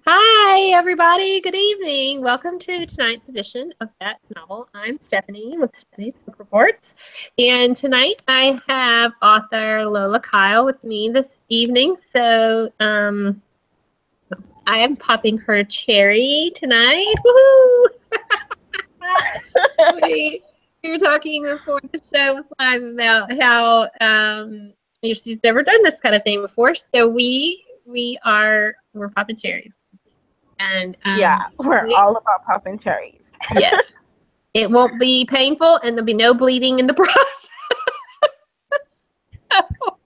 Hi, everybody. Good evening. Welcome to tonight's edition of That's Novel. I'm Stephanie with Stephanie's Book Reports. And tonight I have author Lola Kyle with me this evening. So I am popping her cherry tonight. Woohoo! we were talking before the show was live about how she's never done this kind of thing before. So we're popping cherries. And we're all about popping cherries. Yes. It won't be painful and there'll be no bleeding in the process.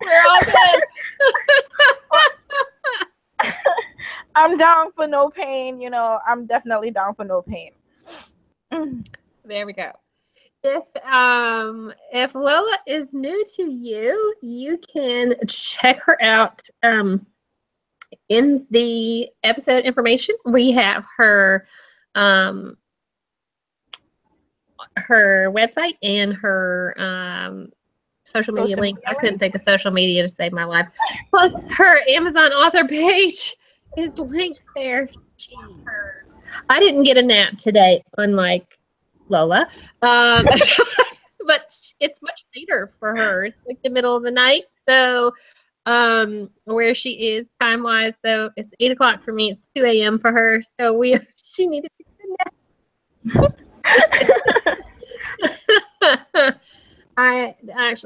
We're all good. I'm down for no pain, I'm definitely down for no pain. There we go. If Lola is new to you, you can check her out in the episode information. We have her website and her social media links. I couldn't think of social media to save my life. Plus, her Amazon author page is linked there. I didn't get a nap today, unlike Lola. But it's much later for her. It's like the middle of the night. So where she is time-wise, so it's 8 o'clock for me. It's 2 a.m. for her. So she needed to get a nap. I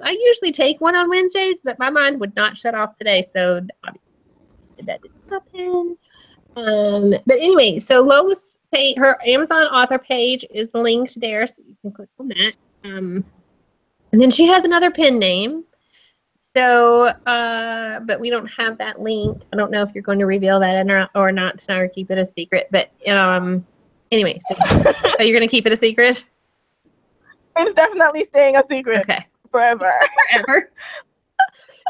usually take one on Wednesdays, but my mind would not shut off today, so obviously that didn't happen. But anyway, so Lola's page, her Amazon author page is linked there, so you can click on that. And then she has another pen name. So, but we don't have that linked. I don't know if you're going to reveal that or not tonight, or keep it a secret. But anyway, so you're going to keep it a secret? It's definitely staying a secret. Okay. Forever. Forever.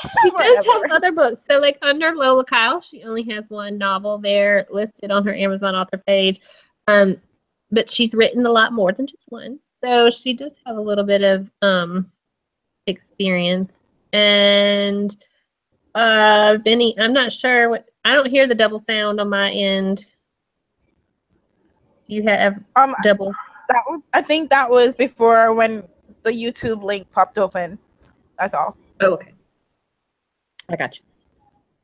She does have other books. So like under Lola Kyle, she only has one novel there listed on her Amazon author page. But she's written a lot more than just one. So she does have a little bit of experience. And Vinny, I'm not sure I don't hear the double sound on my end. You have double. I think that was before when the YouTube link popped open. That's all. Oh, okay. I got you.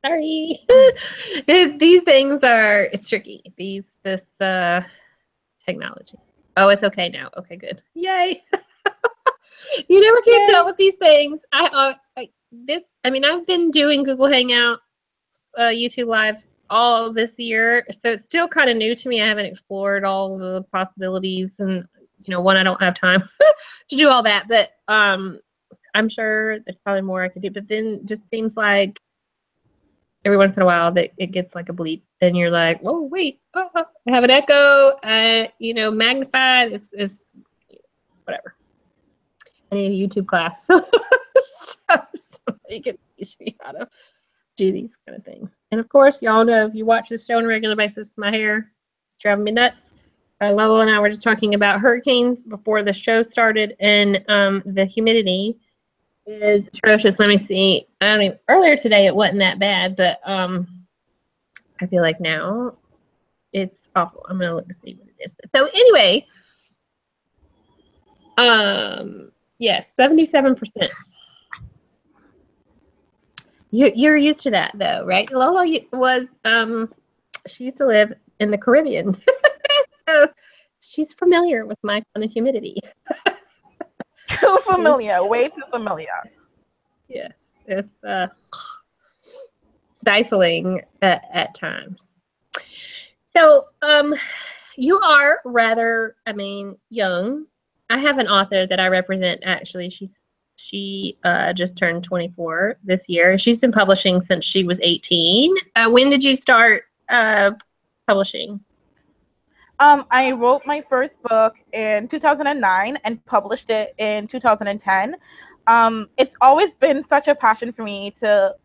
Sorry. These things it's tricky. This technology. Oh, it's okay now. Okay, good. Yay. You never can tell with these things. I've been doing Google Hangout, YouTube Live all this year, so it's still kind of new to me. I haven't explored all the possibilities, and I don't have time to do all that. But I'm sure there's probably more I could do. But then it just seems like every once in a while that it gets like a bleep, and you're like, "Oh, wait, I have an echo." Magnified. It's whatever. I need a YouTube class so somebody can teach me how to do these kind of things. And of course, y'all know if you watch this show on a regular basis, my hair is driving me nuts. Lola and I were just talking about hurricanes before the show started, and the humidity is atrocious. Let me see. Earlier today it wasn't that bad, but I feel like now it's awful. I'm gonna look to see what it is. So anyway, yes, 77%. You're used to that though, right? Lola was she used to live in the Caribbean, so she's familiar with my kind of humidity. Too familiar, way too familiar. Yes, it's stifling at times. So, you are rather, young. I have an author that I represent. Actually, she just turned 24 this year. She's been publishing since she was 18. When did you start publishing? I wrote my first book in 2009 and published it in 2010. It's always been such a passion for me to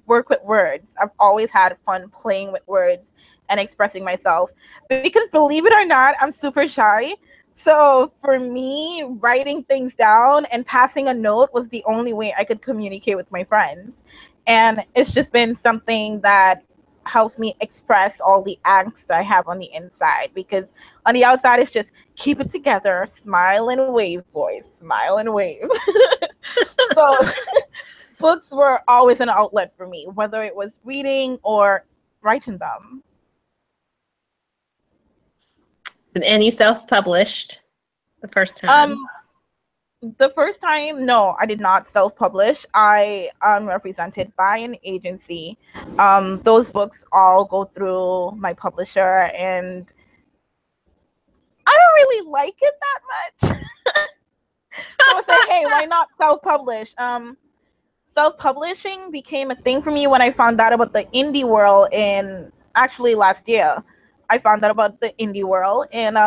work with words. I've always had fun playing with words and expressing myself. Because believe it or not, I'm super shy. So for me, writing things down and passing a note was the only way I could communicate with my friends. And it's just been something that helps me express all the angst I have on the inside, because on the outside it's just keep it together, smile and wave, boys, smile and wave. So books were always an outlet for me, whether it was reading or writing them. And you self-published the first time. The first time, no, I did not self-publish. I am represented by an agency. Those books all go through my publisher, and I don't really like it that much. So I said, hey, why not self-publish? Self-publishing became a thing for me when I found out about the indie world in actually last year. I found out about the indie world, and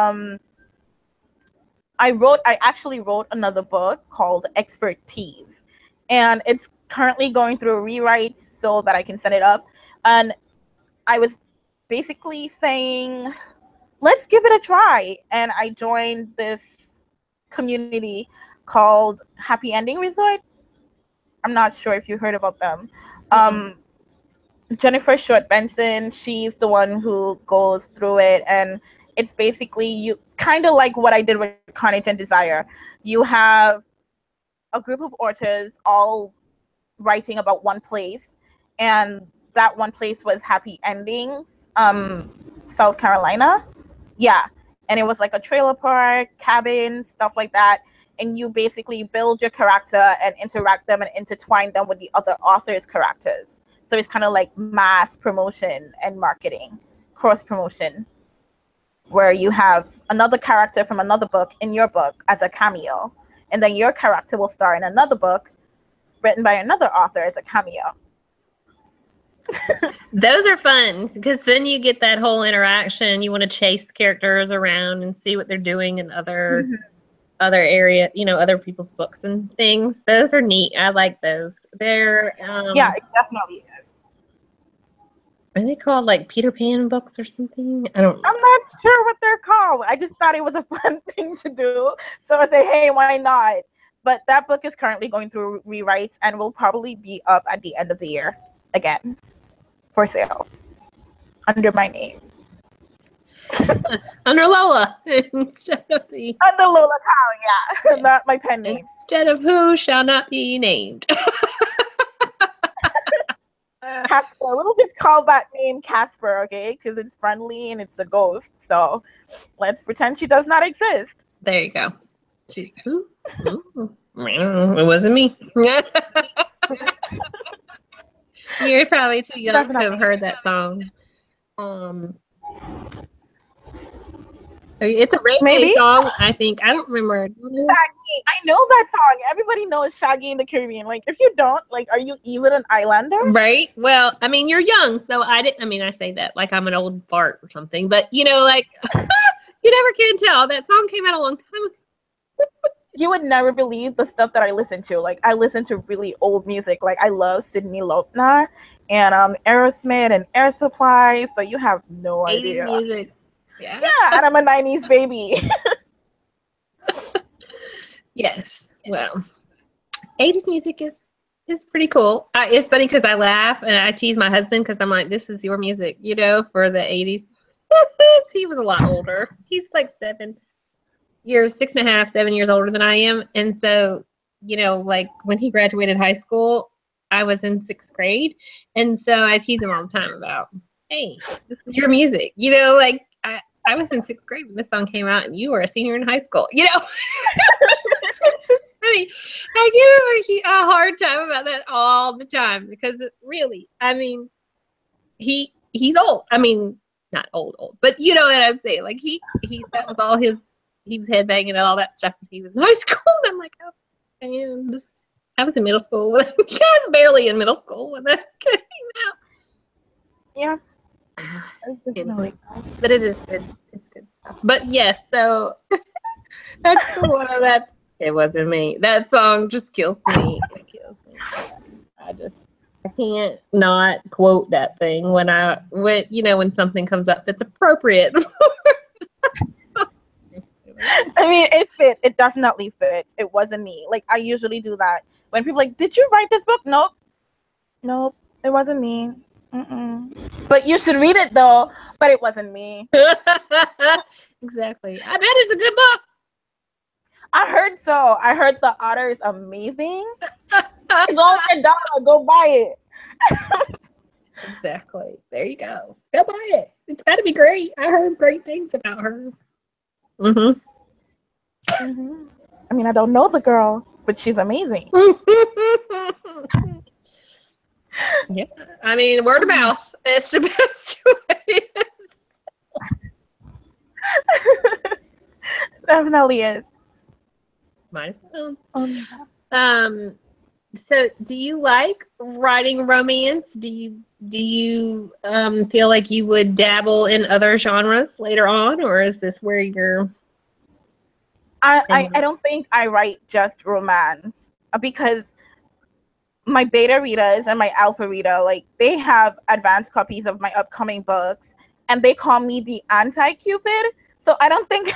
I actually wrote another book called Expertise, and it's currently going through rewrites so that I can set it up. And I was basically saying, let's give it a try. And I joined this community called Happy Ending Resorts. I'm not sure if you heard about them. Jennifer Short Benson, she's the one who goes through it, and it's basically you kind of like what I did with Carnage and Desire. You have a group of authors all writing about one place, and that one place was Happy Endings, South Carolina. Yeah. And it was like a trailer park, cabin, stuff like that. And you basically build your character and interact them and intertwine them with the other authors' characters. So it's kind of like mass promotion and marketing, cross promotion, where you have another character from another book in your book as a cameo. And then your character will star in another book written by another author as a cameo. Those are fun because then you get that whole interaction. You want to chase characters around and see what they're doing in other area, other people's books and things. Those are neat. I like those. They're yeah, it definitely is. Are they called like Peter Pan books or something? I'm not sure what they're called. I just thought it was a fun thing to do. So I say, hey, why not? But that book is currently going through rewrites and will probably be up at the end of the year again for sale under my name. Under Lola instead of the under Lola Kyle, yeah. Not my pen name. Instead of who shall not be named. Casper. We'll just call that name Casper, okay? Because it's friendly and it's a ghost. So let's pretend she does not exist. There you go. It wasn't me. You're probably too young to have heard that song. It's a reggae song, I think. I don't remember. Shaggy. I know that song. Everybody knows Shaggy in the Caribbean. Like, if you don't, like, are you even an islander? Right. Well, I mean, you're young, so I say that like I'm an old fart or something. But, you never can tell. That song came out a long time ago. You would never believe the stuff that I listen to. Like, I listen to really old music. Like, I love Cyndi Lauper and Aerosmith and Air Supply. So you have no idea. 80s music. Yeah, and I'm a 90s baby. Yes. Well, 80s music is pretty cool. It's funny because I laugh and I tease my husband because I'm like, this is your music, for the 80s. He was a lot older. He's like 6.5, 7 years older than I am. And so, like when he graduated high school, I was in 6th grade. And so I tease him all the time about, hey, this is your music. I was in 6th grade when this song came out and you were a senior in high school. It's funny. I give him a hard time about that all the time because really, I mean, he's old. I mean, not old, but you know what I'm saying? Like he that was all he was headbanging and all that stuff when he was in high school. And I'm like, oh, and I was in middle school. I was barely in middle school when that came out. Yeah. But it is good. It's good stuff. But yes, so that's one of that. It wasn't me. That song just kills me. It kills me. I can't not quote that thing when something comes up that's appropriate. I mean, it fit. It definitely fits. It wasn't me. Like, I usually do that when people are like, did you write this book? Nope, it wasn't me. Mm-mm. But you should read it though. But it wasn't me. Exactly. I bet it's a good book. I heard so. I heard the author is amazing. It's only $1. Go buy it. Exactly. There you go. Go buy it. It's got to be great. I heard great things about her. Mm-hmm. Mm-hmm. I mean, I don't know the girl, but she's amazing. Yeah. I mean, word of mouth. It's the best way. Definitely is. Might as well. So do you like writing romance? Do you feel like you would dabble in other genres later on, or is this where you're I don't think I write just romance because my beta readers and my alpha reader, like, they have advanced copies of my upcoming books and they call me the anti-Cupid. So I don't think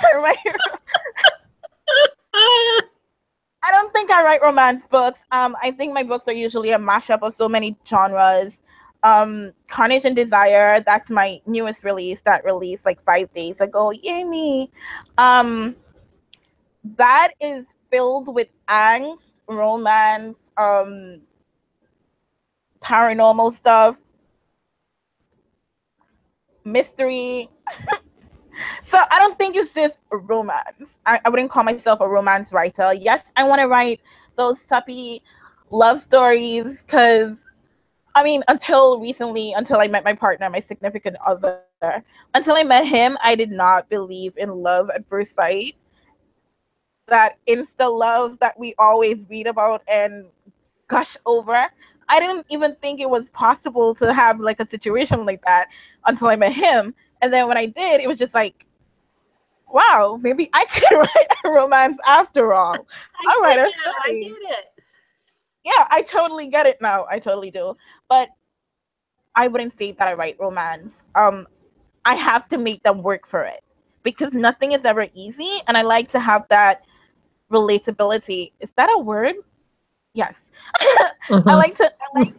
I don't think I write romance books. I think my books are usually a mashup of so many genres. Carnage and Desire, that's my newest release that released like 5 days ago. Yay me. That is filled with angst, romance, paranormal stuff, mystery. So I don't think it's just romance. I wouldn't call myself a romance writer. Yes, I want to write those sappy love stories because, I mean, until recently, until I met my partner, my significant other, until I met him, I did not believe in love at first sight. That insta love that we always read about and gush over. I didn't even think it was possible to have like a situation like that until I met him. And then when I did, it was just like, wow, maybe I could write a romance after all. I'll write a story. I get it. Yeah, I totally get it now. I totally do. But I wouldn't say that I write romance. I have to make them work for it because nothing is ever easy, and I like to have that relatability. Is that a word? Yes. Mm-hmm. I like my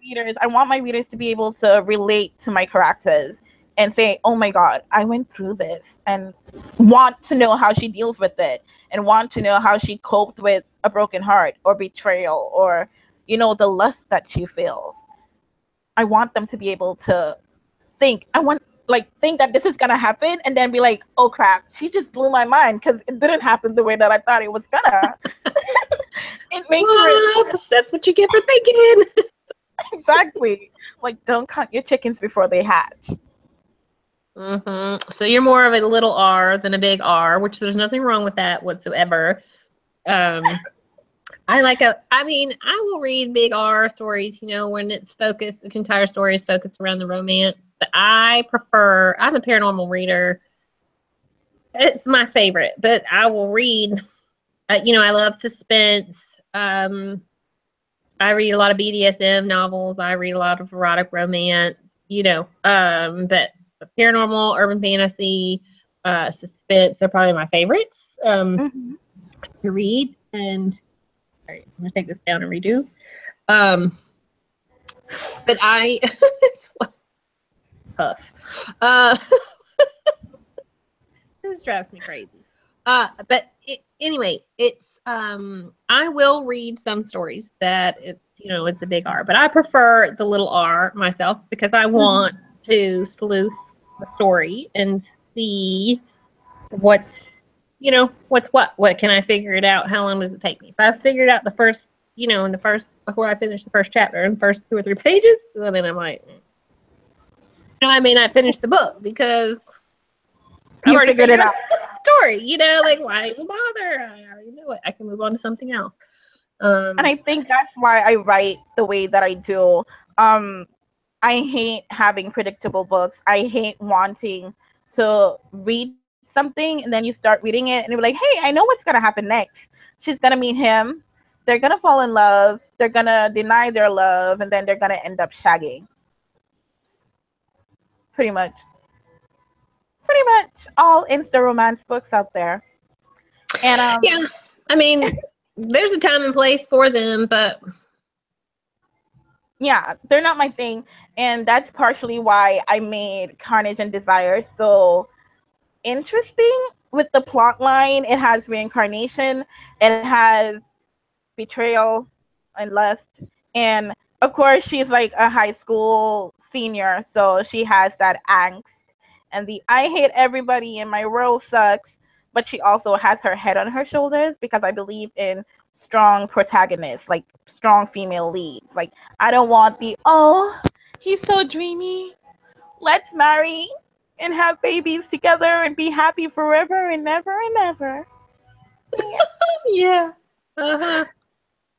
readers. I want my readers to be able to relate to my characters and say, "Oh my God, I went through this," and want to know how she deals with it, and want to know how she coped with a broken heart or betrayal, or the lust that she feels. I want them to be able to think. I want think that this is gonna happen, and then be like, "Oh crap, she just blew my mind because it didn't happen the way that I thought it was gonna." It makes Whoops, that's what you get for thinking. exactly. Like, don't count your chickens before they hatch. Mm-hmm. So you're more of a little R than a big R, which there's nothing wrong with that whatsoever. I mean, I will read big R stories, when it's focused, the entire story is focused around the romance. But I'm a paranormal reader. It's my favorite, but I will read, I love suspense. I read a lot of BDSM novels. I read a lot of erotic romance, but paranormal, urban fantasy, suspense are probably my favorites Mm-hmm. to read. And all right, I'm gonna take this down and redo. But I huff. This drives me crazy. Anyway, it's I will read some stories that it's a big R, but I prefer the little R myself because I want to sleuth the story and see what's what can I figure it out? How long does it take me? If I figured out the first, before I finish the first chapter in the first 2 or 3 pages, then I'm like, I may not finish the book because I've already figured out the story, like, why even bother? I already know it. I can move on to something else. And I think that's why I write the way that I do. I hate having predictable books. I hate wanting to read something and then you start reading it and you're like, hey, I know what's going to happen next. She's going to meet him. They're going to fall in love. They're going to deny their love. And then they're going to end up shagging. Pretty much all Insta romance books out there. And yeah, I mean, there's a time and place for them, but Yeah, they're not my thing. And that's partially why I made Carnage and Desire so interesting with the plot line. It has reincarnation, it has betrayal and lust. And of course, she's like a high school senior, so she has that angst and the I hate everybody and my world sucks. But she also has her head on her shoulders because I believe in strong protagonists, like strong female leads. Like, I don't want the, oh, he's so dreamy, let's marry and have babies together and be happy forever and never and ever. Yeah. Uh-huh.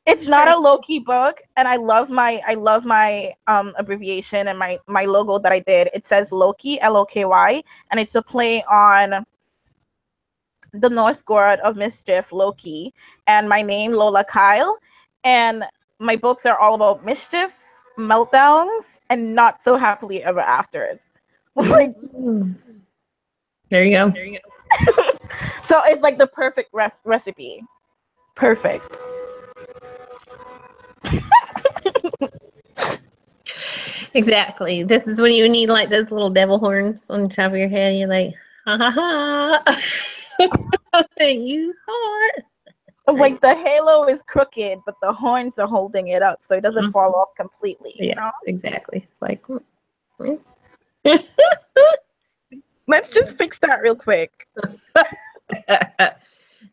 It's not Sure. a low-key book, and I love my abbreviation and my logo that I did. It says Loki, Loky, and it's a play on the Norse god of mischief, Loki, and my name, Lola Kyle. And my books are all about mischief, meltdowns, and not so happily ever afters. Like, There you go. so it's like the perfect recipe. Perfect. Exactly. This is when you need like those little devil horns on the top of your head. You're like, ha ha ha. You hard. Like the halo is crooked, but the horns are holding it up so it doesn't fall off completely, you know? Exactly. It's like, Let's just fix that real quick.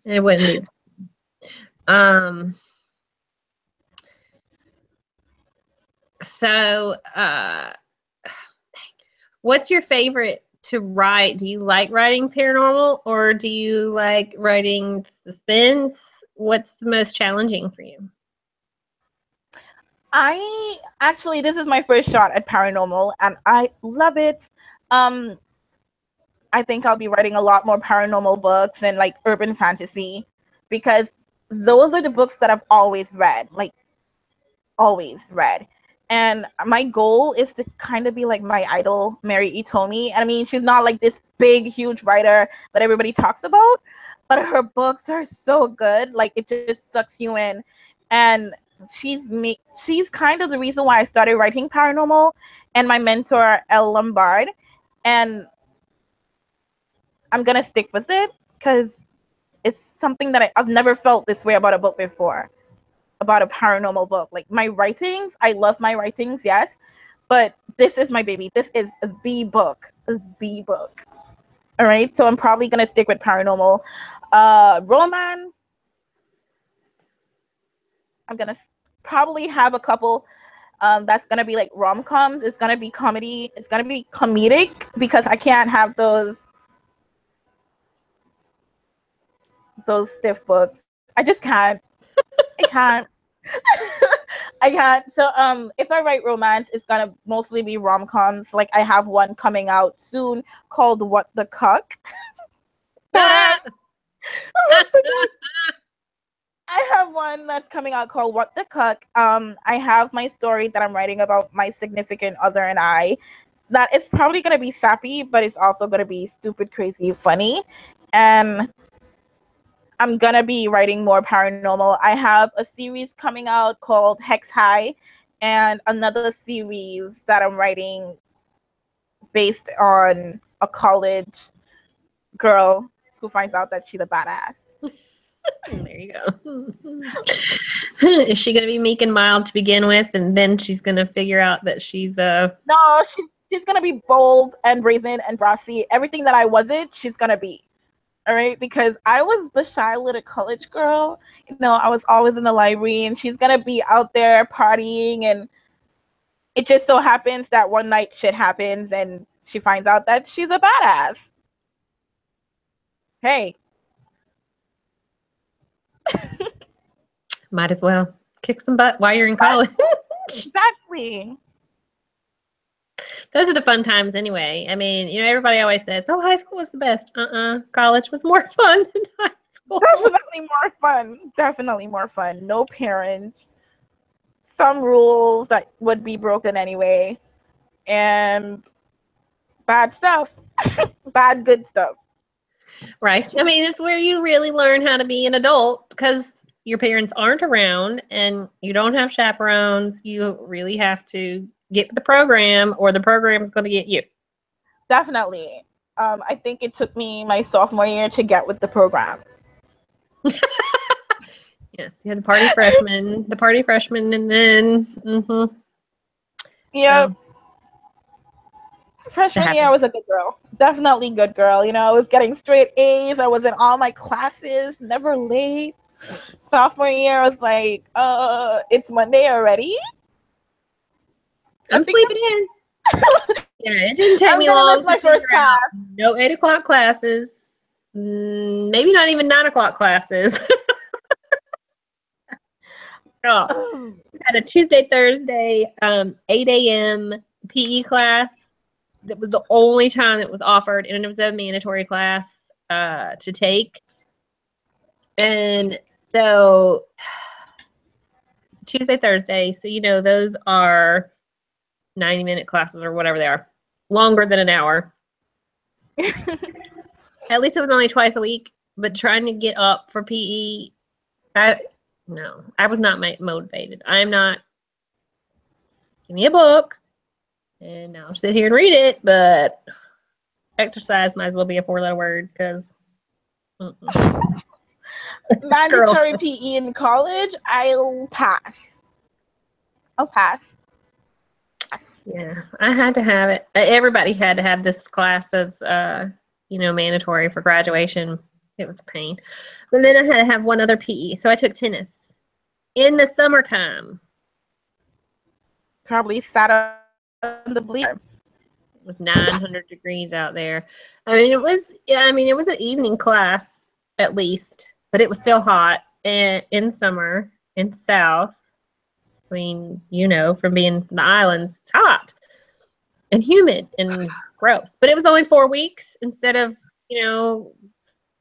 it wouldn't be. So, what's your favorite to write? Do you like writing paranormal or do you like writing suspense? What's the most challenging for you? I actually, this is my first shot at paranormal and I love it. Um, I think I'll be writing a lot more paranormal books and like urban fantasy because those are the books that I've always read, like always read. And my goal is to kind of be like my idol, Mary Itomi. I mean, she's not like this big, huge writer that everybody talks about, but her books are so good. Like, it just sucks you in. And she's kind of the reason why I started writing paranormal, and my mentor, Elle Lombard. And I'm going to stick with it because it's something that I've never felt this way about a book before, about a paranormal book. Like, my writings, I love my writings, yes, but this is my baby. This is the book. The book. All right, so I'm probably gonna stick with paranormal. Romance, I'm gonna probably have a couple. That's gonna be like rom-coms. It's gonna be comedy. It's gonna be comedic because I can't have those stiff books. I just can't. I can't. I can't. So if I write romance, it's gonna mostly be rom-coms. Like, I have one coming out soon called What the Cuck. I have one that's coming out called What the Cuck. I have my story that I'm writing about my significant other and I. That is probably gonna be sappy, but it's also gonna be stupid, crazy, funny. And I'm gonna be writing more paranormal. I have a series coming out called Hex High, and another series that I'm writing based on a college girl who finds out that she's a badass. There you go. Is she going to be meek and mild to begin with, and then she's going to figure out that she's No, she's gonna be bold and brazen and brassy. Everything that I wasn't, she's gonna be. All right, because I was the shy little college girl. You know, I was always in the library, and she's gonna be out there partying, and it just so happens that one night shit happens, and she finds out that she's a badass. Hey, might as well kick some butt while you're in college. exactly. Those are the fun times anyway. I mean, everybody always says, oh, high school was the best. College was more fun than high school. Definitely more fun. Definitely more fun. No parents. Some rules that would be broken anyway. And bad stuff. Bad, good stuff. Right. I mean, it's where you really learn how to be an adult because your parents aren't around and you don't have chaperones, you really have to get with the program or the program's going to get you. Definitely. I think it took me my sophomore year to get with the program. Yes, you had the party freshman, and then Yeah. so, Freshman year, I was a good girl. Definitely good girl. You know, I was getting straight A's. I was in all my classes, never late. Sophomore year, I was like, it's Monday already. I'm sleeping in. Yeah, it didn't take me long to my first class. No 8 o'clock classes, maybe not even 9 o'clock classes. Oh, we had a Tuesday, Thursday, 8 a.m. PE class. That was the only time it was offered, and it was a mandatory class to take. And so Tuesday, Thursday, so you know those are 90-minute classes or whatever they are, longer than an hour. At least it was only twice a week, but trying to get up for PE, I was not motivated. I'm not. Give me a book, and I'll sit here and read it, but exercise might as well be a 4-letter word because mandatory PE in college, I'll pass. Yeah, I had to have it. Everybody had to have this class as mandatory for graduation. It was a pain. But then I had to have one other PE, so I took tennis in the summertime. Probably sat on the bleacher. It was 900 degrees out there. I mean, it was an evening class at least, but it was still hot in summer in the South. I mean, from being in the islands, it's hot and humid and gross. But it was only 4 weeks instead of,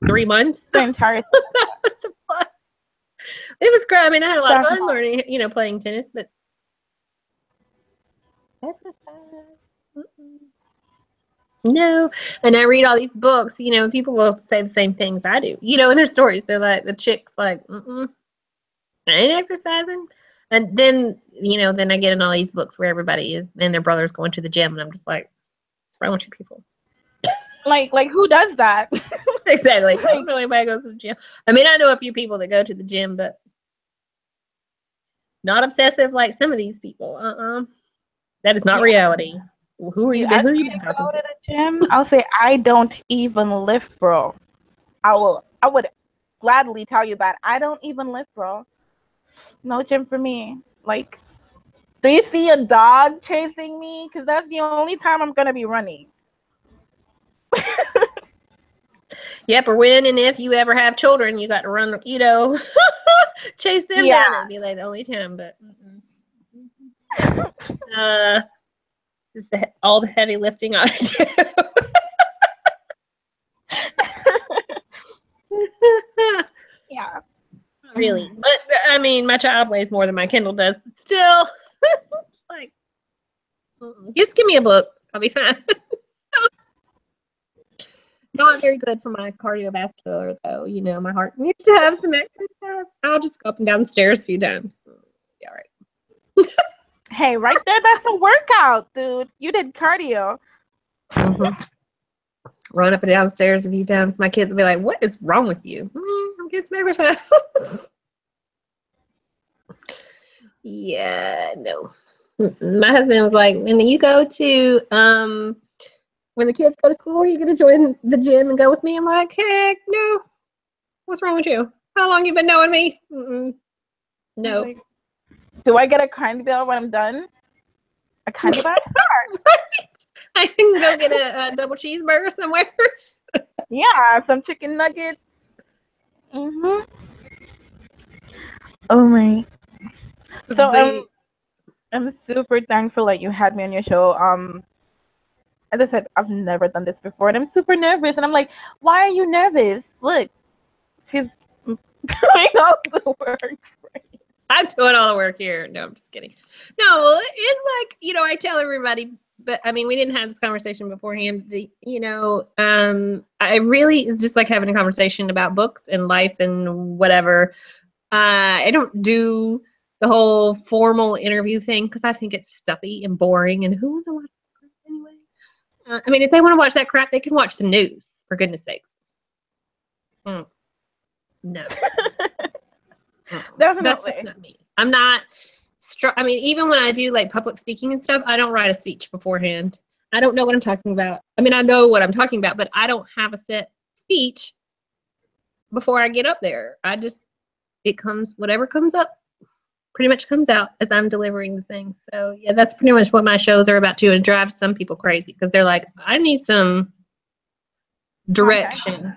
3 months. The entire It was great. I mean, I had a lot of fun learning, playing tennis, but no. And I read all these books, and people will say the same things I do, in their stories. They're like, the chick's like, I ain't exercising. And then, then I get in all these books where everybody is and their brother's going to the gym, and I'm just like, what's wrong with you people? Like who does that? Exactly. I don't know anybody goes to the gym. I mean, I know a few people that go to the gym, but not obsessive like some of these people. That is not reality. Who are you? Who are you to go to the gym? I'll say I don't even lift, bro. I would gladly tell you that I don't even lift, bro. No gym for me. Like, do you see a dog chasing me? Because that's the only time I'm gonna be running. Yep, or when and if you ever have children, you got to run, chase them down. It'd be like the only time, but just all the heavy lifting I do. Yeah. Really. But I mean, my child weighs more than my Kindle does. But still, like, just give me a book. I'll be fine. Not very good for my cardiovascular, though. My heart needs to have some exercise. I'll just go up and down the stairs a few times. Yeah, right. Hey, right there, that's a workout, dude. You did cardio. Mm-hmm. Run up and down the stairs a few times. My kids will be like, "What is wrong with you?" I'm getting some exercise. Yeah, no. My husband was like, when you go to when the kids go to school, are you gonna join the gym and go with me? I'm like, heck no. What's wrong with you? How long you been knowing me? No. Like, do I get a candy bar when I'm done? A candy bar? I can go get a double cheeseburger somewhere. Yeah, some chicken nuggets. Mm-hmm. Oh my. So I'm super thankful that you had me on your show. As I said, I've never done this before, and I'm super nervous. And I'm like, why are you nervous? Look, she's doing all the work. I'm doing all the work here. No, I'm just kidding. No, it's like, I tell everybody, but I mean, we didn't have this conversation beforehand. I really, it's just like having a conversation about books and life and whatever. I don't do the whole formal interview thing because I think it's stuffy and boring. And who wants to watch that anyway? I mean, if they want to watch that crap, they can watch the news, for goodness sakes. No. Definitely. That's just not me. I'm not, I mean, even when I do like public speaking and stuff, I don't write a speech beforehand. I don't know what I'm talking about. I mean, I know what I'm talking about, but I don't have a set speech before I get up there. It comes, whatever comes up, pretty much comes out as I'm delivering the thing. So yeah, that's pretty much what my shows are about too. And it drives some people crazy because they're like, I need some direction.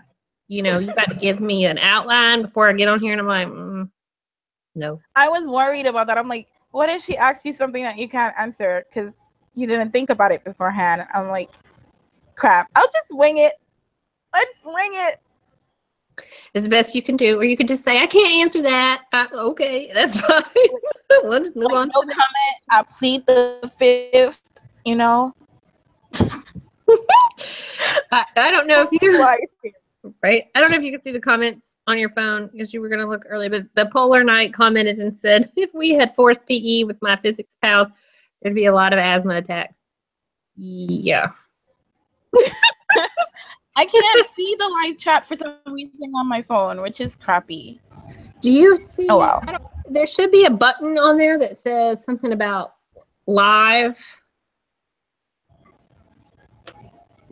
You know, you got to give me an outline before I get on here. And I'm like, no. I was worried about that. I'm like, what if she asks you something that you can't answer because you didn't think about it beforehand? I'm like, crap, I'll just wing it. Let's wing it. It's the best you can do. Or you could just say, I can't answer that. Okay, that's fine. We'll just move on. No comment. I plead the fifth, you know? I don't know if you right. I don't know if you can see the comments on your phone because you were going to look early, but the Polar Knight commented and said, if we had forced PE with my physics pals, there'd be a lot of asthma attacks. Yeah. I can't see the live chat for some reason on my phone, which is crappy. Do you see? Oh, wow. There should be a button on there that says something about live.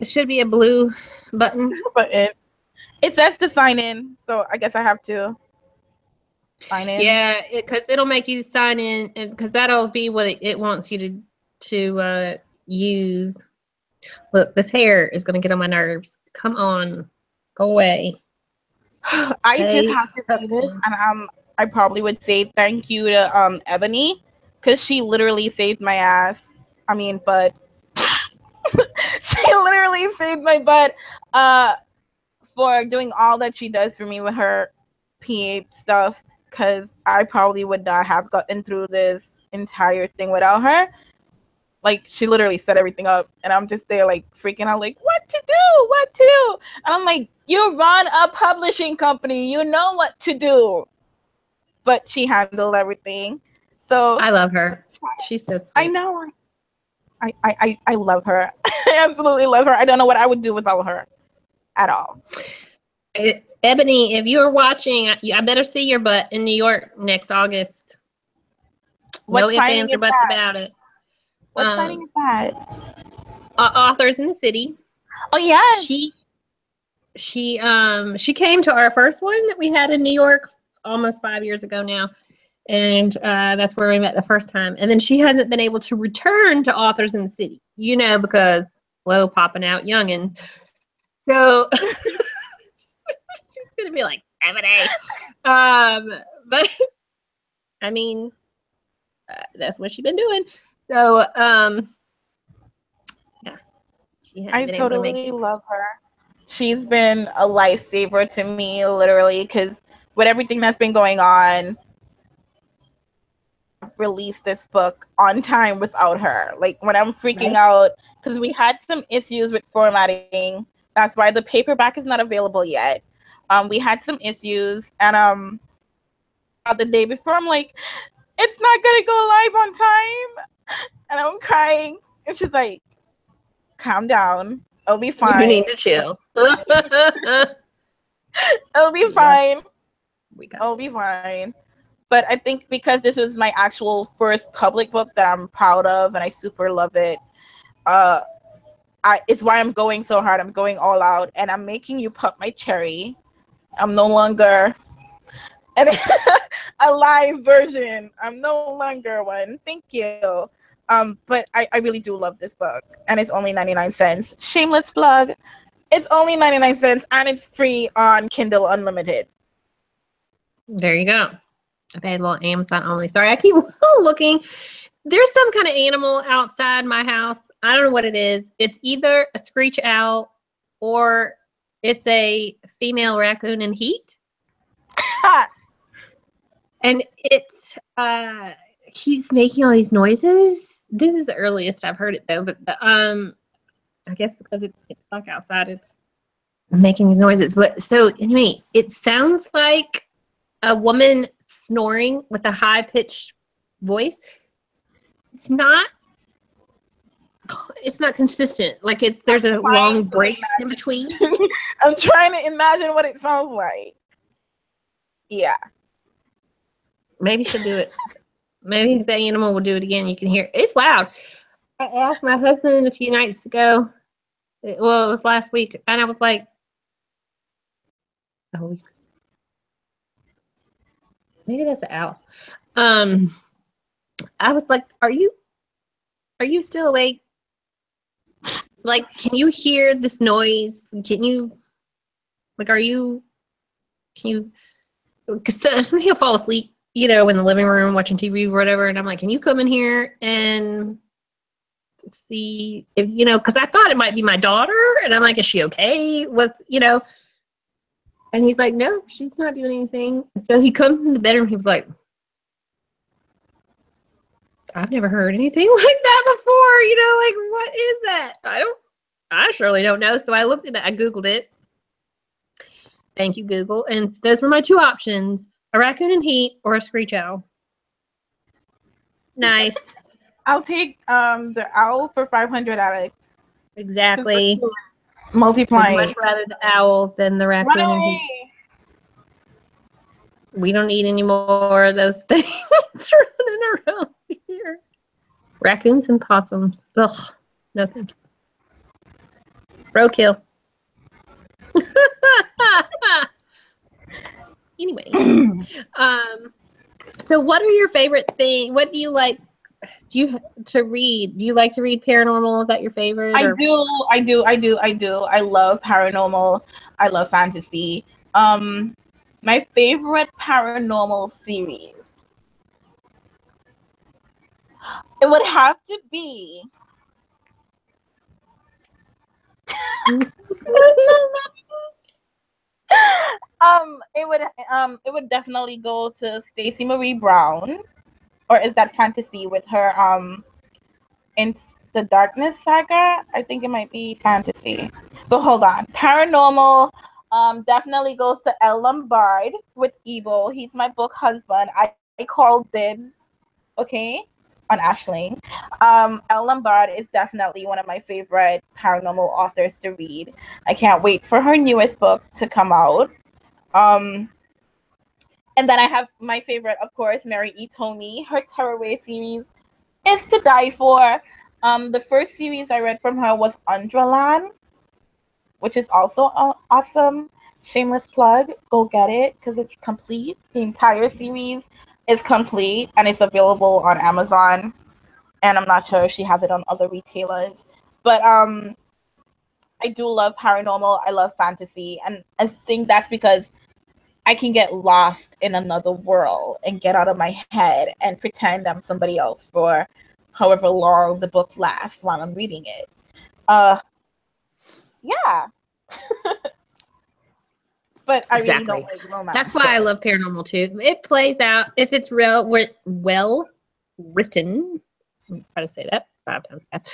It should be a blue button. But it says to sign in, so I guess I have to sign in. Yeah, because it'll make you sign in, and because that'll be what it wants you to use. Look, this hair is going to get on my nerves. Come on, go away. I just have to say this, and I probably would say thank you to Ebony, because she literally saved my ass. I mean, but she literally saved my butt for doing all that she does for me with her PA stuff, because I probably would not have gotten through this entire thing without her. Like, she literally set everything up, and I'm just there, like, freaking out, like, what to do? And I'm like, you run a publishing company. You know what to do. But she handled everything. So I love her. She's so sweet. I know. I love her. I absolutely love her. I don't know what I would do without her at all. Ebony, if you're watching, I better see your butt in New York next August. No ifs, ands, or buts about it. What signing is that? Authors in the City. Oh yes. She came to our first one that we had in New York almost 5 years ago now, and that's where we met the first time. And then she hasn't been able to return to Authors in the City, you know, because popping out youngins. So she's gonna be like 70. But I mean, that's what she's been doing. So, yeah. I totally love her. She's been a lifesaver to me, literally, because with everything that's been going on, I've released this book on time without her. Like, when I'm freaking out, because we had some issues with formatting. That's why the paperback is not available yet. We had some issues, and the day before, I'm like, it's not going to go live on time. And I'm crying. And she's like, calm down. It'll be fine. You need to chill. It'll be fine. It'll be fine. But I think because this was my actual first public book that I'm proud of and I super love it, it's why I'm going so hard. I'm going all out. And I'm making you pop my cherry. I'm no longer a live version. I'm no longer one. Thank you. But I really do love this book, and it's only 99 cents. Shameless plug. It's only 99 cents, and it's free on Kindle Unlimited. There you go. I paid a little Amazon only. Sorry, I keep looking. There's some kind of animal outside my house. I don't know what it is. It's either a screech owl or it's a female raccoon in heat. And it's keeps making all these noises. This is the earliest I've heard it though, but I guess because it's dark outside, it's making these noises. But so anyway, it sounds like a woman snoring with a high-pitched voice. It's not consistent. Like there's a long break in between. I'm trying to imagine what it sounds like. Yeah. Maybe she'll do it. Maybe the animal will do it again. You can hear it. It's loud. I asked my husband a few nights ago. Well, it was last week, and I was like, "Oh, maybe that's an owl." I was like, "Are you still awake? Like, can you hear this noise? Can you, like, can you?" Because sometimes he'll fall asleep, in the living room watching TV or whatever, and I'm like, "Can you come in here and see if because I thought it might be my daughter, and I'm like, is she okay? And he's like, no, she's not doing anything. So he comes in the bedroom. He was like, I've never heard anything like that before. Like, what is that? I surely don't know. So I looked at it. I Googled it. Thank you, Google. And those were my two options: a raccoon in heat or a screech owl. Nice. I'll take the owl for 500, Alex. Exactly. Multiplying. I'd much rather the owl than the raccoon in heat. We don't need any more of those things running around here. Raccoons and possums. Ugh. No thank you. Roadkill. Anyway. So what are your favorite things? What do you like to read? Do you like to read paranormal? Is that your favorite? I do. I love paranormal. I love fantasy. My favorite paranormal series. It would have to be it would definitely go to Stacey Marie Brown, or is that fantasy with her in the Darkness Saga? I think it might be fantasy. So hold on. Paranormal definitely goes to L. Lombard with Evil. He's my book husband. I call dibs, okay, on Ashling. L. Lombard is definitely one of my favorite paranormal authors to read. I can't wait for her newest book to come out. And then I have my favorite, of course, Mary E. Tomei. Her Terrorway series is to die for. The first series I read from her was Undralan, which is also awesome. Shameless plug, go get it because it's complete. The entire series is complete and it's available on Amazon. And I'm not sure if she has it on other retailers. But I do love paranormal. I love fantasy. And I think that's because I can get lost in another world and get out of my head and pretend I'm somebody else for however long the book lasts while I'm reading it. Yeah. But I really don't like romance. That's why I love paranormal too. It plays out, if it's well written, try to say that 5 times fast.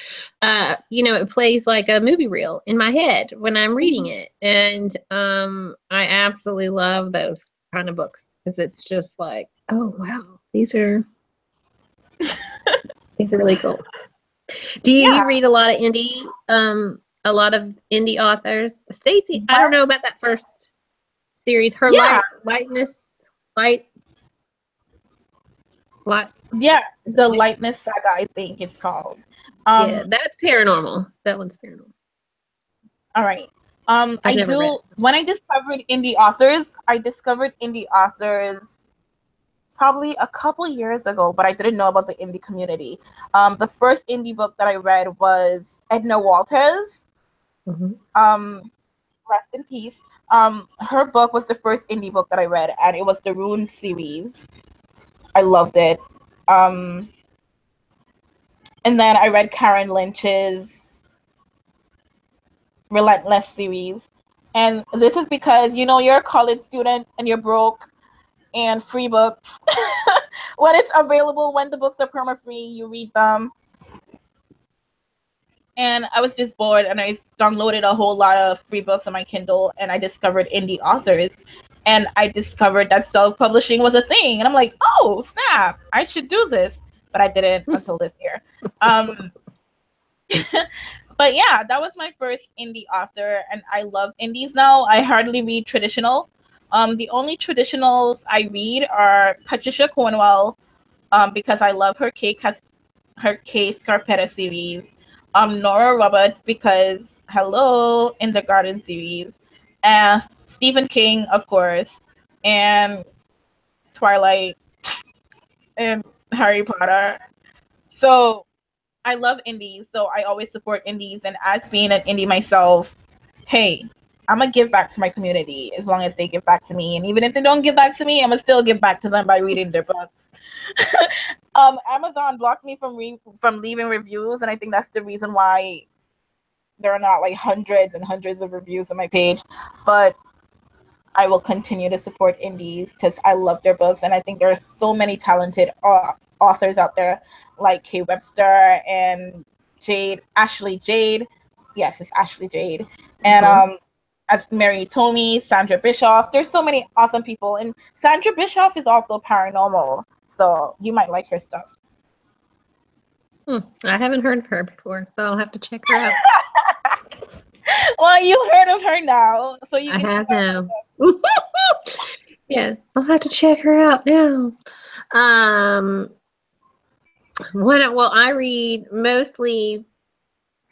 It plays like a movie reel in my head when I'm reading it. And I absolutely love those kind of books because it's just like, oh wow, these are really cool. Do you read a lot of indie authors? Stacey, I don't know about that first series. Her Lightness. The Lightness Saga, I think it's called. That's paranormal. That one's paranormal. All right. When I discovered indie authors probably a couple years ago, but I didn't know about the indie community. The first indie book that I read was Edna Walters. Mm-hmm. Rest in peace. Her book was the first indie book that I read, and it was the Rune series. I loved it. And then I read Karen Lynch's Relentless series. And this is because, you're a college student and you're broke and free books. When it's available, when the books are perma-free, you read them. And I was just bored and I downloaded a whole lot of free books on my Kindle and I discovered indie authors. and I discovered that self-publishing was a thing, and I'm like, oh snap, I should do this, but I didn't until this year. But yeah, that was my first indie author, and I love indies now. I hardly read traditional. The only traditionals I read are Patricia Cornwell, because I love her Kay Scarpetta series. Nora Roberts, because hello in the Garden series, and Stephen King, of course, and Twilight and Harry Potter. So I love indies, so I always support indies. And as being an indie myself, hey, I'm gonna give back to my community as long as they give back to me. And even if they don't give back to me, I'm gonna still give back to them by reading their books. Amazon blocked me from leaving reviews, and I think that's the reason why there are not like hundreds and hundreds of reviews on my page. But I will continue to support indies because I love their books, and I think there are so many talented authors out there like Kay Webster and Ashley Jade. Yes, it's Ashley Jade. And as Mary Tomei, Sandra Bischoff. There's so many awesome people, and Sandra Bischoff is also paranormal, so you might like her stuff. I haven't heard of her before, so I'll have to check her out. Well, you heard of her now, so you can check now. Yes, I'll have to check her out now. Well, I read mostly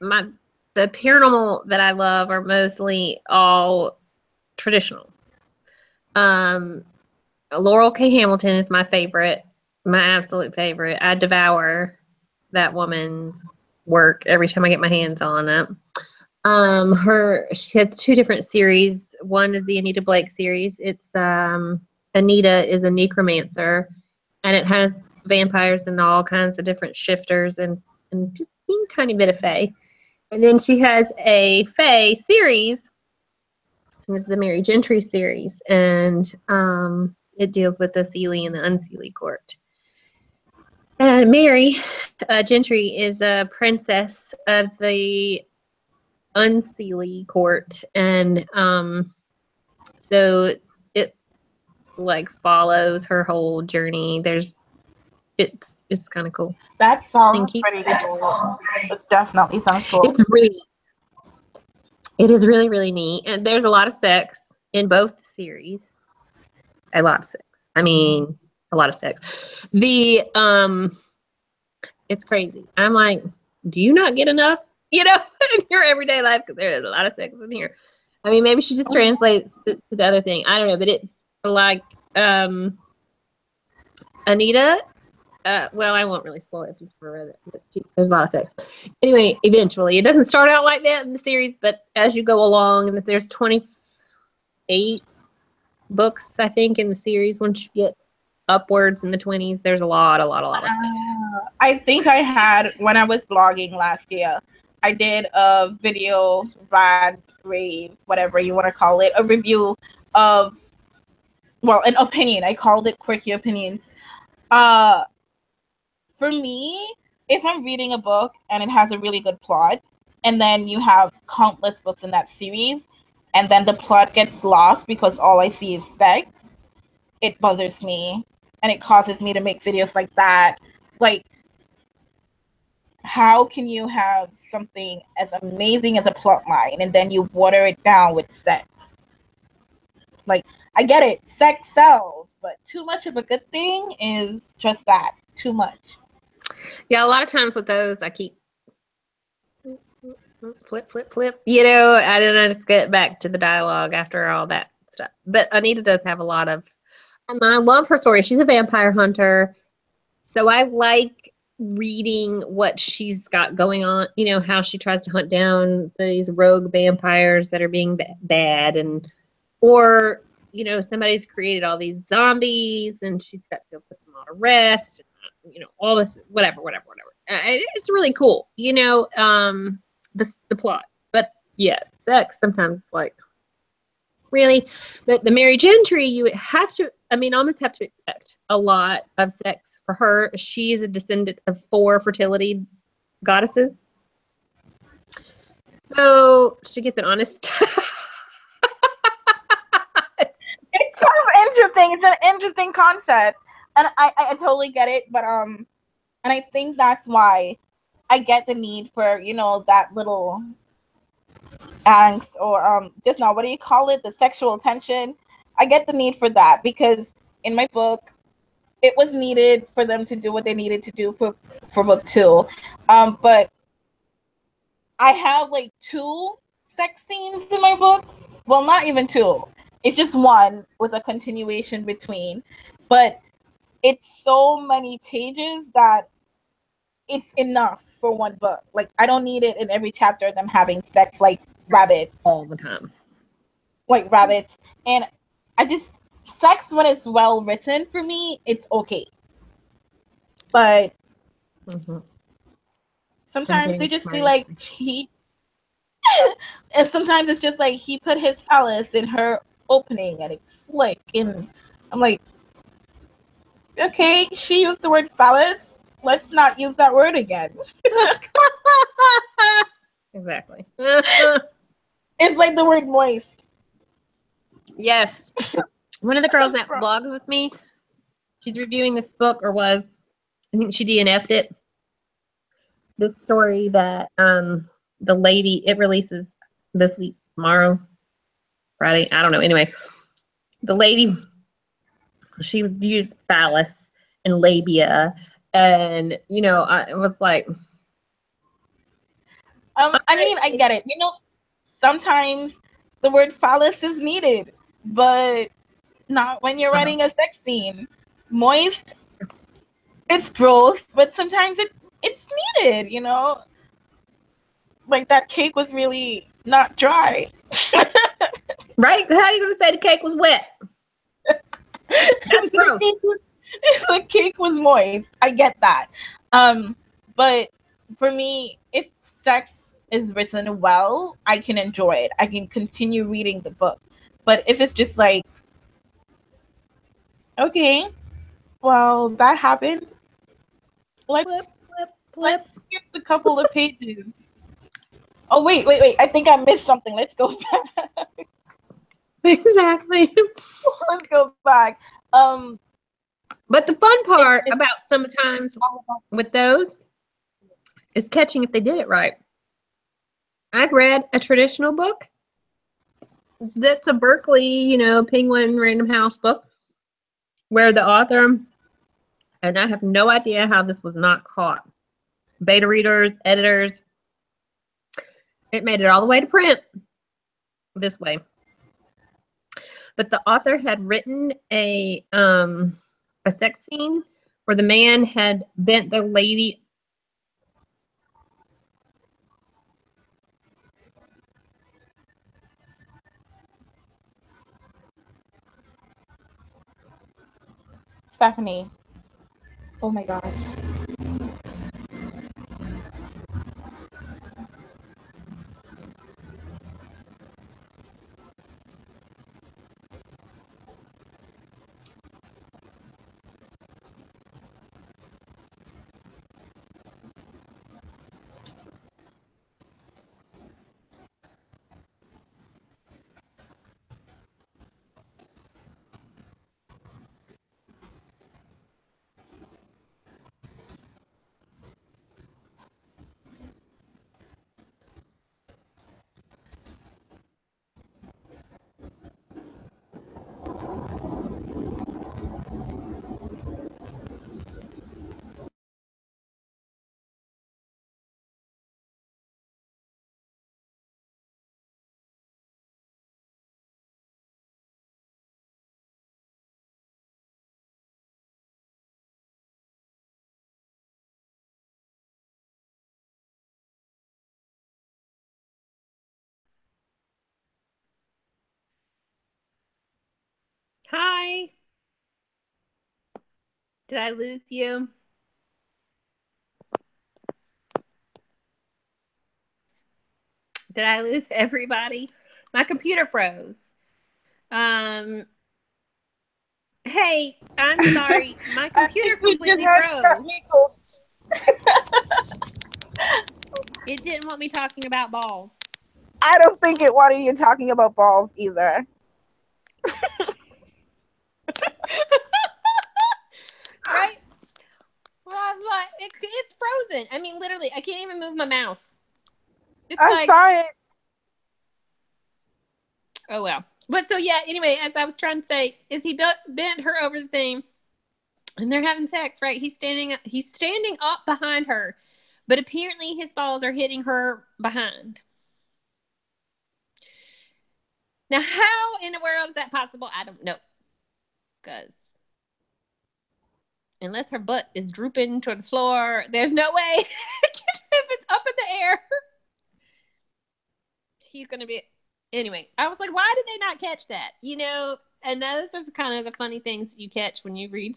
the paranormal that I love are mostly all traditional. Laurel K. Hamilton is my favorite, my absolute favorite. I devour that woman's work every time I get my hands on it. She has two different series. One is the Anita Blake series. It's Anita is a necromancer, and it has vampires and all kinds of different shifters and just a tiny bit of fae. And then she has a fae series, and it's the Mary Gentry series, and it deals with the Seelie and the Unseelie court. And Mary Gentry is a princess of the Unseelie court, and so it like follows her whole journey. It's kind of cool. That sounds pretty cool. It definitely sounds cool. It is really, really neat, and there's a lot of sex in both series. A lot of sex. I mean, a lot of sex. It's crazy. I'm like, do you not get enough? You know, in your everyday life, because there is a lot of sex in here. I mean, maybe she just translates to the other thing. I don't know, but it's like Anita. Well, I won't really spoil it if you've read it, but there's a lot of sex. Anyway, eventually, it doesn't start out like that in the series, but as you go along, and there's 28 books, I think, in the series. Once you get upwards in the 20s, there's a lot of stuff. I think I had, when I was blogging last year, I did a video, rant, rave, whatever you want to call it, a review of, well, an opinion. I called it Quirky Opinions. For me, if I'm reading a book and it has a really good plot, and then you have countless books in that series, and then the plot gets lost because all I see is sex, it bothers me. And it causes me to make videos like that. Like, how can you have something as amazing as a plot line and then you water it down with sex? Like, I get it, sex sells, but too much of a good thing is just that, too much. Yeah, a lot of times with those, I keep flip. You know, I didn't just get back to the dialogue after all that stuff. But Anita does have a lot of, and I love her story. She's a vampire hunter, so I like reading what she's got going on. You know, how she tries to hunt down these rogue vampires that are being bad, or you know, somebody's created all these zombies, and she's got to go put them on a rest. You know, all this, whatever. It's really cool. You know, the plot, but yeah, sex sometimes like really. But the Mary Gentry, you have to, I mean, almost have to expect a lot of sex for her. She is a descendant of 4 fertility goddesses, so she gets an honest. It sounds Like, it's an interesting concept, and I totally get it. But and I think that's why I get the need for, you know, that little angst, or just now, what do you call it, the sexual tension. I get the need for that because in my book it was needed for them to do what they needed to do for book 2. But I have like 2 sex scenes in my book. Well, not even 2, it's just one with a continuation between, but it's so many pages that it's enough for one book. Like, I don't need it in every chapter them having sex like rabbit all the time. Like rabbits. And I just, sex when it's well written, for me, it's okay. But sometimes they just be like, he and sometimes it's just like he put his phallus in her opening and it's slick, and I'm like, okay, she used the word phallus, let's not use that word again. Exactly. It's like the word moist. Yes. One of the girls that blogs with me, she's reviewing this book, or was, I think she DNF'd it. This story that the lady, it releases this week, tomorrow, Friday, I don't know. Anyway, the lady, she used phallus and labia, and you know, I was like, I mean, I get it. You know, sometimes the word phallus is needed, but not when you're writing a sex scene. Moist, it's gross, but sometimes it's needed, you know? Like, that cake was really not dry. Right? How are you going to say the cake was wet? That's gross. The cake was moist. I get that. But for me, if sex is written well, I can enjoy it. I can continue reading the book. But if it's just like, okay, well, that happened. Let's skip the couple of pages. Oh, wait. I think I missed something. Let's go back. Exactly. Let's go back. But the fun part about sometimes with those is catching if they did it right. I've read a traditional book that's a Berkeley, you know, Penguin Random House book, where the author, and I have no idea how this was not caught, beta readers, editors, it made it all the way to print this way. But the author had written a sex scene where the man had bent the lady. Stephanie. Oh my gosh. Hi. Did I lose you? Did I lose everybody? My computer froze. Hey, I'm sorry. My computer completely froze. It didn't want me talking about balls. I don't think it wanted you talking about balls either. frozen. I mean, literally, I can't even move my mouse. It's I like, saw it. oh well. But so yeah. Anyway, as I was trying to say, is he bent her over the thing, and they're having sex, right? He's standing up behind her, but apparently his balls are hitting her behind. Now, how in the world is that possible? I don't know. Because unless her butt is drooping toward the floor, there's no way if it's up in the air. He's going to be. Anyway, I was like, why did they not catch that? You know, and those are the kind of the funny things you catch when you read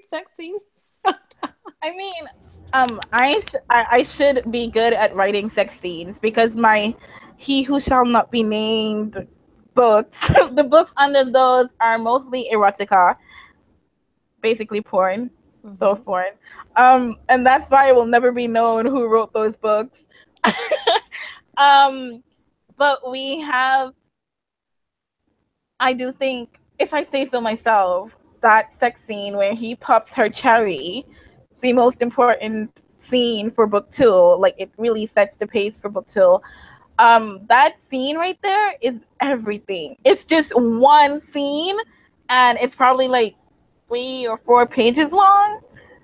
sex scenes. I mean, I should be good at writing sex scenes because my He Who Shall Not Be Named books, the books under those are mostly erotica, basically porn, soft porn. And that's why it will never be known who wrote those books. But we have, I do think, if I say so myself, that sex scene where he pops her cherry, the most important scene for book 2, like it really sets the pace for book 2. That scene right there is everything. It's just one scene, and it's probably like 3 or 4 pages long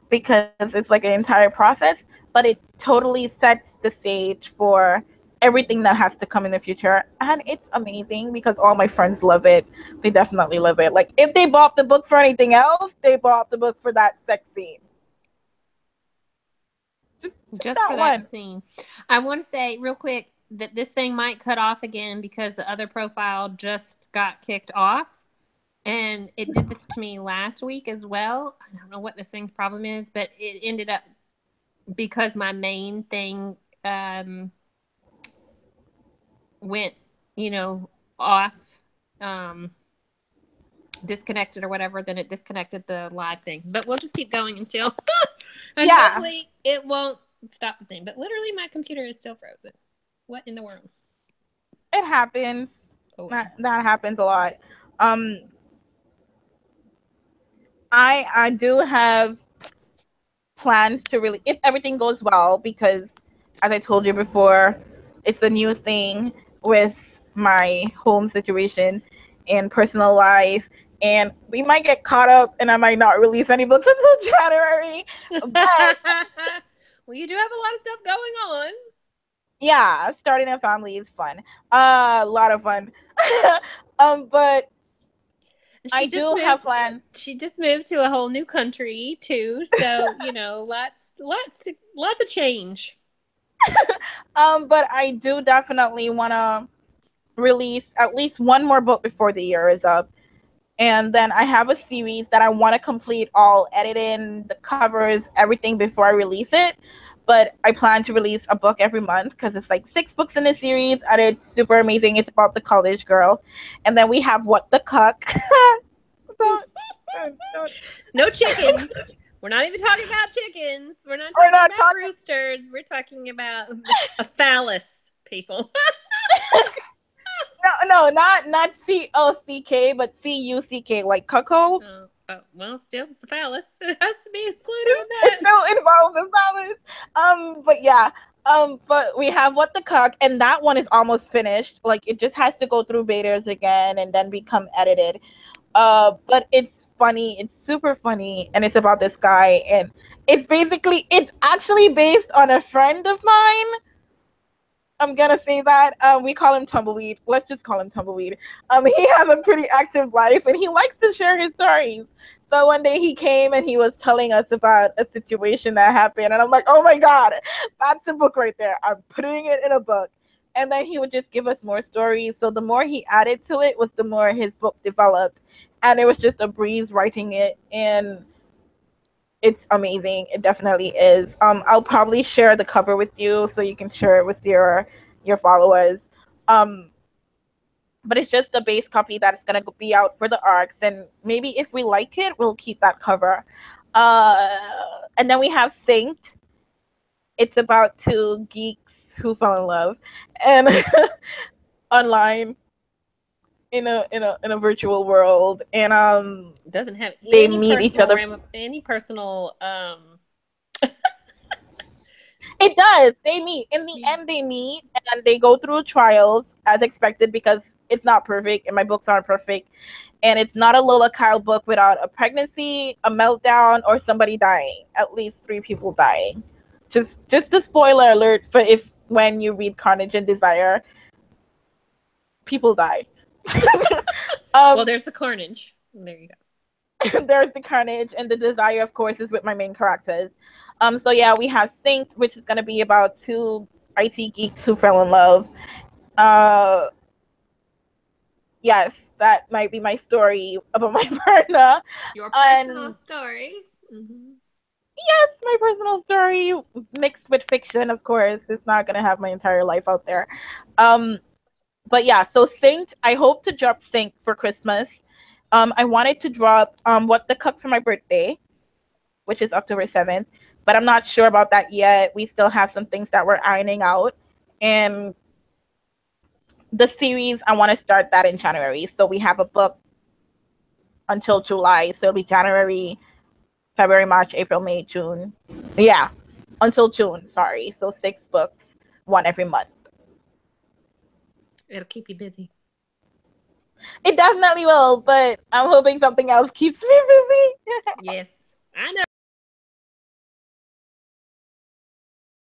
because it's like an entire process, but it totally sets the stage for everything that has to come in the future, and it's amazing because all my friends love it. They definitely love it. Like if they bought the book for anything else, they bought the book for that sex scene. Just Just that for one. that scene. I want to say real quick that this thing might cut off again because the other profile just got kicked off. And it did this to me last week as well. I don't know what this thing's problem is, but it ended up because my main thing went, off, disconnected or whatever, then it disconnected the live thing. But we'll just keep going until and hopefully it won't stop the thing. But literally my computer is still frozen. What in the world? It happens. Oh. That happens a lot. I do have plans to really, if everything goes well, because as I told you before, it's a new thing with my home situation and personal life, and we might get caught up and I might not release any books until January. But well, you do have a lot of stuff going on. Yeah, starting a family is fun. A lot of fun. But I do have plans. She just moved to a whole new country too, so lots of change. But I do definitely want to release at least one more book before the year is up. And then I have a series that I want to complete, all editing, the covers, everything before I release it. But I plan to release a book every month because it's like 6 books in a series and it's super amazing. It's about the college girl. And then we have What the Cuck. No chickens. We're not even talking about chickens. We're not talking about roosters. We're talking about a phallus, people. No, not COCK, but CUCK, like cuckold. Well, still, it's a phallus. It has to be included in that. It still involves a phallus. But yeah. But we have What the Cuck, and that one is almost finished. Like it just has to go through betas again and then become edited. But it's funny. It's super funny, and it's about this guy, and it's actually based on a friend of mine. I'm gonna say that. We call him Tumbleweed. Let's just call him Tumbleweed. He has a pretty active life and he likes to share his stories. So one day he came and he was telling us about a situation that happened, and I'm like, oh my god, that's a book right there. I'm putting it in a book. And then he would just give us more stories. So the more he added to it was the more his book developed. And it was just a breeze writing it, and it's amazing. It definitely is. I'll probably share the cover with you so you can share it with your followers. But it's just the base copy that's gonna be out for the ARCs, and maybe if we like it, we'll keep that cover. And then we have Synced. It's about 2 geeks who fell in love and online in a virtual world, and doesn't have they meet each other. any personal It does. They meet. In the end, they meet and they go through trials as expected because it's not perfect and my books aren't perfect. And it's not a Lola Kyle book without a pregnancy, a meltdown, or somebody dying. At least 3 people dying. Just a spoiler alert for if when you read Carnage and Desire, people die. Well, there's the carnage. There you go. There's the carnage, and the desire, of course, is with my main characters. So yeah, we have Synced, which is gonna be about 2 IT geeks who fell in love. Uh, yes, that might be my story about my partner. Your personal And story. Mm-hmm. yes, my personal story mixed with fiction, of course. It's not gonna have my entire life out there. Um, but yeah, so Synced, I hope to drop Sync for Christmas. I wanted to drop What the Cup for my birthday, which is October 7th, but I'm not sure about that yet. We still have some things that we're ironing out. And the series, I want to start that in January. So we have a book until July. So it'll be January, February, March, April, May, June. Yeah, until June, sorry. So 6 books, 1 every month. It'll keep you busy. It definitely will, but I'm hoping something else keeps me busy. Yes, I know.